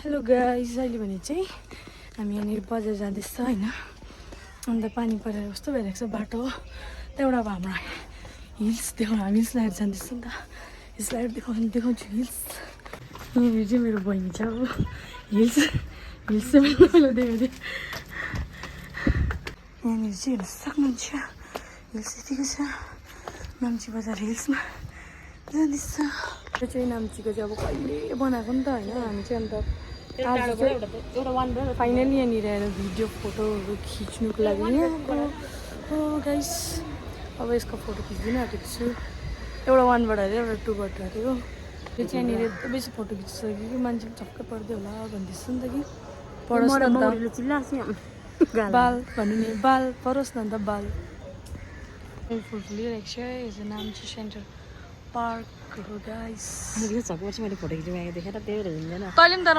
Hello guys, अहिले भने चाहिँ हामी यहाँनिर बजार जाँदैछ होइन। अन्त पानी परेर कस्तो भइरहेको छ बाटो। त्यहाँबाट अब हाम्रो हिल्स देखाउनु, हामी हिल्स लाएर जाँदैछ नि त। हिल्स लाएर देखाउँछु हिल्स। यहाँनिर चाहिँ मेरो बहिनी छ अब हिल्स चाहिँ मैले देखाएको थिएँ। यहाँनिर चाहिँ हेर्नु सक्नुहुन्छ हिल्स यतिको छ। नाम्ची बजार हिल्समा जाँदैछ। यो चाहिँ नाम्चीको चाहिँ अब कहिले बनाएको नि त होइन। हामी चाहिँ अन्त आज चाहिँ फाइनली यहाँनिर आएर भिडियो फोटोहरू खिच्नुको लागि यहाँको हो गाइस। अब यसको फोटो खिच्दिनँ आँटेको छु। एउटा 1बाट अरे एउटा 2बाट अरे हो। यो चाहिँ यहाँनिर एकदम बेसी फोटो खिचिसक्यो कि मान्छे चक्कै पर्दै होला भन्दैछ नि त कि परोस् न त बाल भन्नु नि बाल परोस् न त बाल। फोटो लिइरहेको छ। यो चाहिँ नाम्ची सेन्टर पार्क हो गाइस। यो छक्क मैले फोटो खिच्नु देखेर त्यही भएर हिँड्दैन तैँले पनि तर